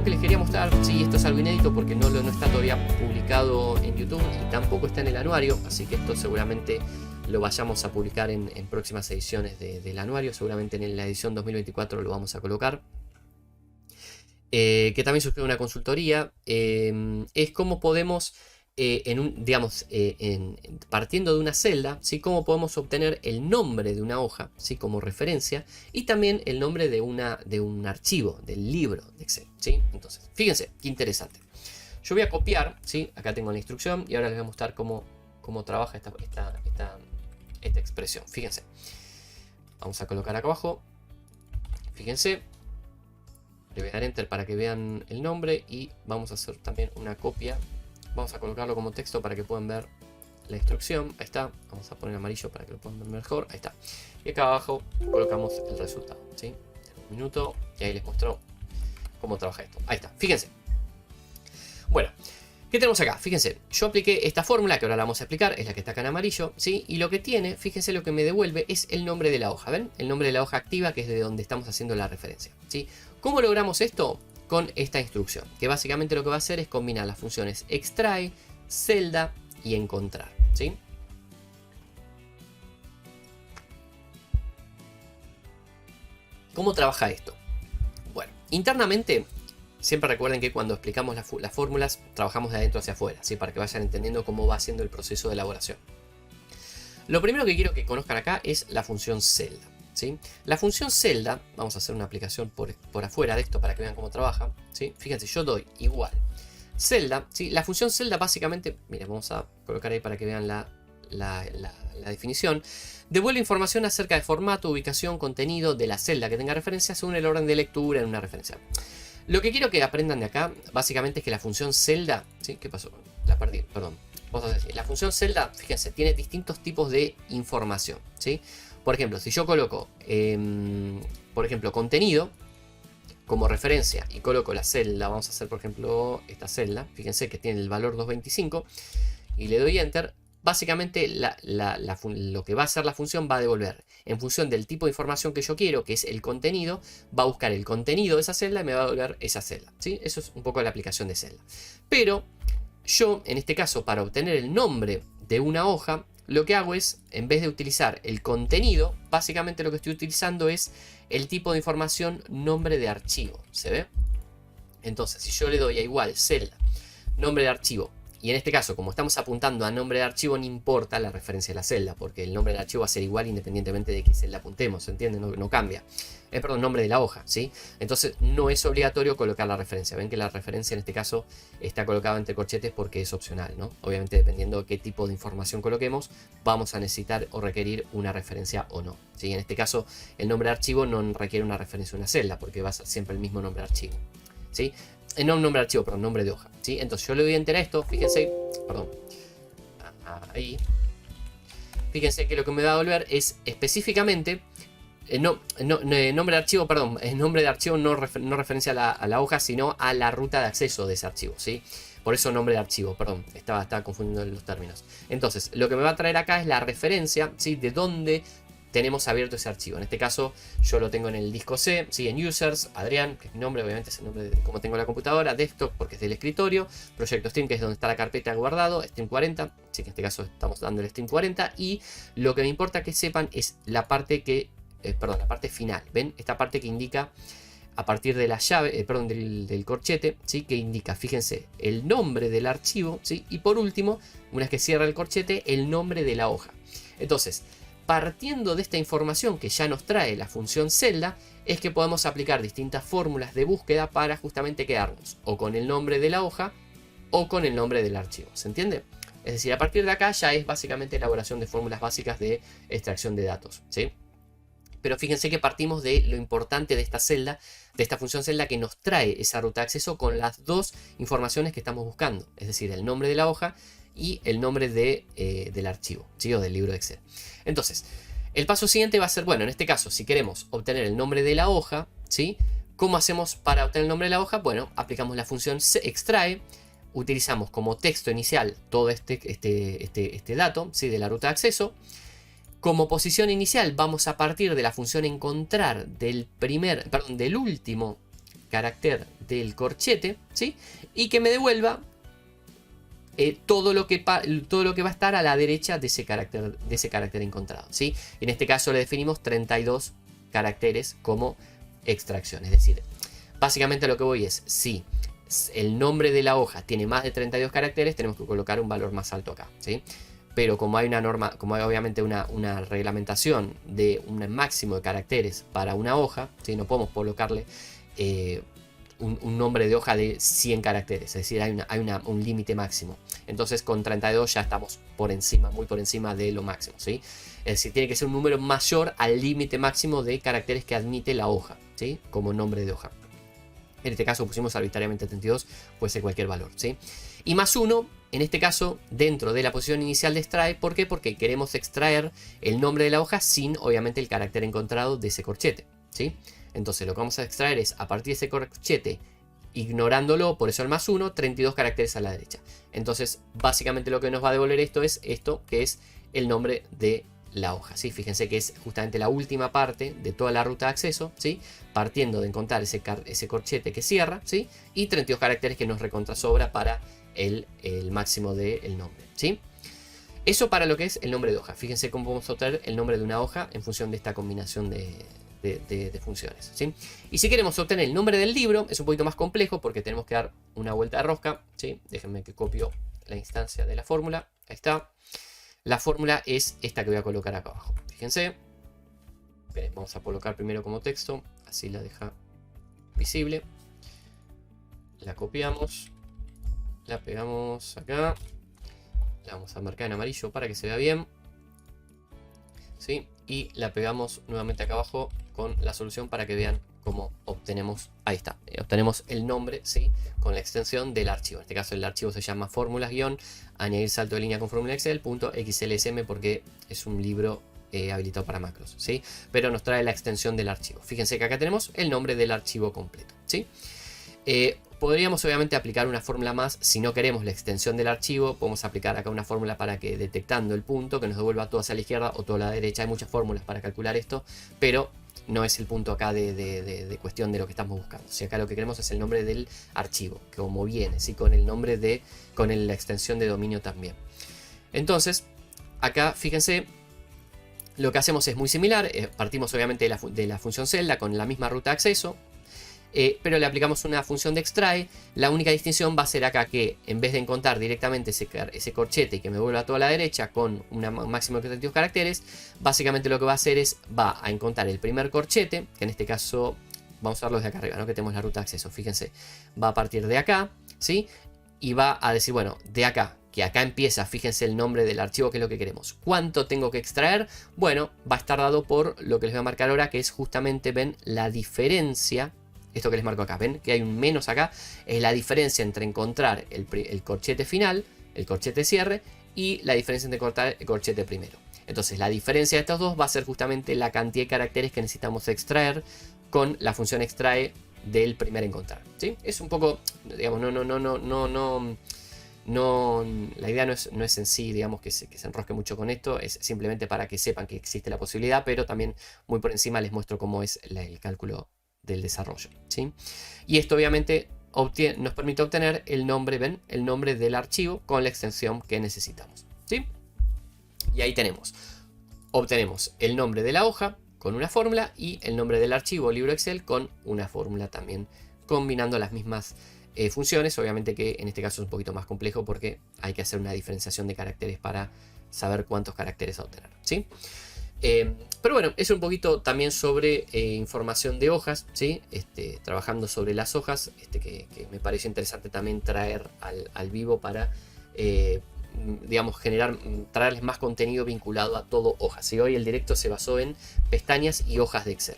último que les quería mostrar, sí, esto es algo inédito porque no está todavía publicado en YouTube y tampoco está en el anuario, así que esto seguramente lo vayamos a publicar en próximas ediciones del anuario, seguramente en la edición 2024 lo vamos a colocar. Que también surgió una consultoría, es cómo podemos, partiendo de una celda, ¿sí? Cómo podemos obtener el nombre de una hoja, ¿sí? Como referencia, y también el nombre de un archivo, del libro de Excel, ¿sí? Entonces, fíjense, qué interesante. Yo voy a copiar, ¿sí? Acá tengo la instrucción y ahora les voy a mostrar cómo trabaja esta expresión. Fíjense, vamos a colocar acá abajo, fíjense. Le voy a dar enter para que vean el nombre y vamos a hacer también una copia. Vamos a colocarlo como texto para que puedan ver la instrucción. Ahí está. Vamos a poner amarillo para que lo puedan ver mejor. Ahí está. Y acá abajo colocamos el resultado, ¿sí? Un minuto y ahí les muestro cómo trabaja esto. Ahí está. Fíjense. Bueno, ¿qué tenemos acá? Fíjense, yo apliqué esta fórmula que ahora la vamos a explicar, es la que está acá en amarillo, ¿sí? Y lo que tiene, fíjense, lo que me devuelve es el nombre de la hoja, ¿ven? El nombre de la hoja activa, que es de donde estamos haciendo la referencia, ¿sí? ¿Cómo logramos esto? Con esta instrucción, que básicamente lo que va a hacer es combinar las funciones extrae, celda y encontrar, ¿sí? ¿Cómo trabaja esto? Bueno, internamente, siempre recuerden que cuando explicamos las fórmulas, trabajamos de adentro hacia afuera, ¿sí? Para que vayan entendiendo cómo va siendo el proceso de elaboración. Lo primero que quiero que conozcan acá es la función celda, ¿sí? La función celda, vamos a hacer una aplicación por afuera de esto para que vean cómo trabaja, ¿sí? Fíjense, yo doy igual celda, ¿sí? La función celda básicamente, miren, vamos a colocar ahí para que vean la definición. Devuelve información acerca de formato, ubicación, contenido de la celda que tenga referencia según el orden de lectura en una referencia. Lo que quiero que aprendan de acá, básicamente, es que la función celda, ¿sí? ¿Qué pasó? La perdí, perdón. Vamos a decir, la función celda, fíjense, tiene distintos tipos de información, ¿sí? Por ejemplo, si yo coloco, por ejemplo, contenido como referencia y coloco la celda, vamos a hacer, por ejemplo, esta celda, fíjense que tiene el valor 225 y le doy enter, básicamente lo que va a hacer la función va a devolver, en función del tipo de información que yo quiero, que es el contenido, va a buscar el contenido de esa celda y me va a devolver esa celda, ¿sí? Eso es un poco la aplicación de celda. Pero yo, en este caso, para obtener el nombre de una hoja, lo que hago es, en vez de utilizar el contenido, básicamente lo que estoy utilizando es el tipo de información nombre de archivo, ¿se ve? Entonces, si yo le doy a igual celda, nombre de archivo, y en este caso, como estamos apuntando a nombre de archivo, no importa la referencia de la celda, porque el nombre del archivo va a ser igual independientemente de qué celda apuntemos, ¿se entiende? No cambia. Perdón, nombre de la hoja, ¿sí? Entonces, no es obligatorio colocar la referencia. Ven que la referencia en este caso está colocada entre corchetes porque es opcional, ¿no? Obviamente, dependiendo de qué tipo de información coloquemos, vamos a necesitar o requerir una referencia o no, ¿sí? En este caso, el nombre de archivo no requiere una referencia a una celda, porque va a ser siempre el mismo nombre de archivo, ¿sí? No nombre de archivo, perdón, nombre de hoja, ¿sí? Entonces yo le doy a enter a esto, fíjense, perdón, ahí, fíjense que lo que me va a devolver es específicamente, nombre de archivo, perdón, el nombre de archivo no referencia a la hoja, sino a la ruta de acceso de ese archivo, ¿sí? Por eso nombre de archivo, perdón, estaba confundiendo los términos. Entonces, lo que me va a traer acá es la referencia, ¿sí? De dónde tenemos abierto ese archivo. En este caso, yo lo tengo en el disco C, ¿sí? En Users, Adrián, que es mi nombre, obviamente es el nombre de cómo tengo la computadora, Desktop, porque es del escritorio, Proyecto Stream, que es donde está la carpeta guardado, Stream 40, sí que en este caso estamos dando el Stream 40, y lo que me importa que sepan es la parte que, la parte final, ¿ven? Esta parte que indica a partir de la llave, del corchete, ¿sí? Que indica, fíjense, el nombre del archivo, ¿sí? Y por último, una vez que cierra el corchete, el nombre de la hoja. Entonces, partiendo de esta información que ya nos trae la función celda, es que podemos aplicar distintas fórmulas de búsqueda para justamente quedarnos o con el nombre de la hoja o con el nombre del archivo, ¿se entiende? Es decir, a partir de acá ya es básicamente elaboración de fórmulas básicas de extracción de datos, ¿sí? Pero fíjense que partimos de lo importante de esta celda, de esta función celda que nos trae esa ruta de acceso con las dos informaciones que estamos buscando, es decir, el nombre de la hoja y el nombre del archivo, ¿sí? O del libro de Excel. Entonces, el paso siguiente va a ser, bueno, en este caso, si queremos obtener el nombre de la hoja, ¿sí? ¿Cómo hacemos para obtener el nombre de la hoja? Bueno, aplicamos la función extrae, utilizamos como texto inicial todo este dato, ¿sí? De la ruta de acceso. Como posición inicial vamos a partir de la función encontrar del último carácter del corchete, ¿sí? Y que me devuelva todo lo que va a estar a la derecha de ese carácter encontrado, ¿sí? En este caso le definimos 32 caracteres como extracción. Es decir, básicamente lo que voy es, si el nombre de la hoja tiene más de 32 caracteres, tenemos que colocar un valor más alto acá, ¿sí? Pero como hay una norma, como hay obviamente una reglamentación de un máximo de caracteres para una hoja, ¿sí? No podemos colocarle un nombre de hoja de 100 caracteres, es decir, hay un límite máximo. Entonces con 32 ya estamos por encima, muy por encima de lo máximo, ¿sí? Es decir, tiene que ser un número mayor al límite máximo de caracteres que admite la hoja, ¿sí? Como nombre de hoja. En este caso pusimos arbitrariamente 32, puede ser cualquier valor, ¿sí? Y más 1, en este caso, dentro de la posición inicial de extrae. ¿Por qué? Porque queremos extraer el nombre de la hoja sin, obviamente, el carácter encontrado de ese corchete, ¿sí? Entonces lo que vamos a extraer es, a partir de ese corchete, ignorándolo, por eso el más 1, 32 caracteres a la derecha. Entonces, básicamente lo que nos va a devolver esto, que es el nombre de la hoja, ¿sí? Fíjense que es justamente la última parte de toda la ruta de acceso, ¿sí? Partiendo de encontrar ese corchete que cierra, ¿sí? Y 32 caracteres que nos recontrasobra para el máximo del nombre, ¿sí? Eso para lo que es el nombre de hoja. Fíjense cómo podemos obtener el nombre de una hoja en función de esta combinación de funciones, ¿sí? Y si queremos obtener el nombre del libro, es un poquito más complejo porque tenemos que dar una vuelta de rosca, ¿sí? Déjenme que copio la instancia de la fórmula. Ahí está. La fórmula es esta que voy a colocar acá abajo. Fíjense. Vamos a colocar primero como texto, así la deja visible. La copiamos, la pegamos acá, la vamos a marcar en amarillo para que se vea bien, ¿sí? Y la pegamos nuevamente acá abajo con la solución para que vean cómo obtenemos, ahí está, obtenemos el nombre, ¿sí? Con la extensión del archivo. En este caso el archivo se llama fórmulas-añadir salto de línea con fórmula Excel.xlsm porque es un libro habilitado para macros, ¿sí? Pero nos trae la extensión del archivo. Fíjense que acá tenemos el nombre del archivo completo, ¿sí? Podríamos obviamente aplicar una fórmula más. Si no queremos la extensión del archivo, podemos aplicar acá una fórmula para que, detectando el punto, que nos devuelva todo hacia la izquierda o todo a la derecha. Hay muchas fórmulas para calcular esto, pero no es el punto acá de cuestión de lo que estamos buscando. Si acá lo que queremos es el nombre del archivo, como viene, ¿sí? Con el nombre con la extensión de dominio también. Entonces, acá fíjense, lo que hacemos es muy similar. Partimos obviamente de la función celda con la misma ruta de acceso. Pero le aplicamos una función de extrae. La única distinción va a ser acá que en vez de encontrar directamente ese corchete y que me vuelva a toda la derecha con un máximo de 32 caracteres, básicamente lo que va a hacer es, va a encontrar el primer corchete, que en este caso vamos a verlo desde acá arriba, ¿no? Que tenemos la ruta de acceso, fíjense, va a partir de acá, ¿sí? Y va a decir, bueno, de acá, que acá empieza, fíjense el nombre del archivo, que es lo que queremos. ¿Cuánto tengo que extraer? Bueno, va a estar dado por lo que les voy a marcar ahora, que es justamente, ven, la diferencia. Esto que les marco acá, ven que hay un menos acá, es la diferencia entre encontrar el corchete final, el corchete cierre, y la diferencia entre encontrar el corchete primero. Entonces la diferencia de estos dos va a ser justamente la cantidad de caracteres que necesitamos extraer con la función extrae del primer encontrar, ¿sí? Es un poco, digamos, la idea no es en sí, digamos, que se enrosque mucho con esto, es simplemente para que sepan que existe la posibilidad, pero también muy por encima les muestro cómo es el cálculo del desarrollo, ¿sí? Y esto obviamente nos permite obtener el nombre, ven, el nombre del archivo con la extensión que necesitamos, ¿sí? Y ahí obtenemos el nombre de la hoja con una fórmula y el nombre del archivo libro Excel con una fórmula también, combinando las mismas funciones. Obviamente que en este caso es un poquito más complejo porque hay que hacer una diferenciación de caracteres para saber cuántos caracteres obtener, ¿sí? Pero bueno, es un poquito también sobre información de hojas, ¿sí? Trabajando sobre las hojas, que me pareció interesante también traer al vivo para, digamos, traerles más contenido vinculado a todo hojas. ¿Sí? Hoy el directo se basó en pestañas y hojas de Excel.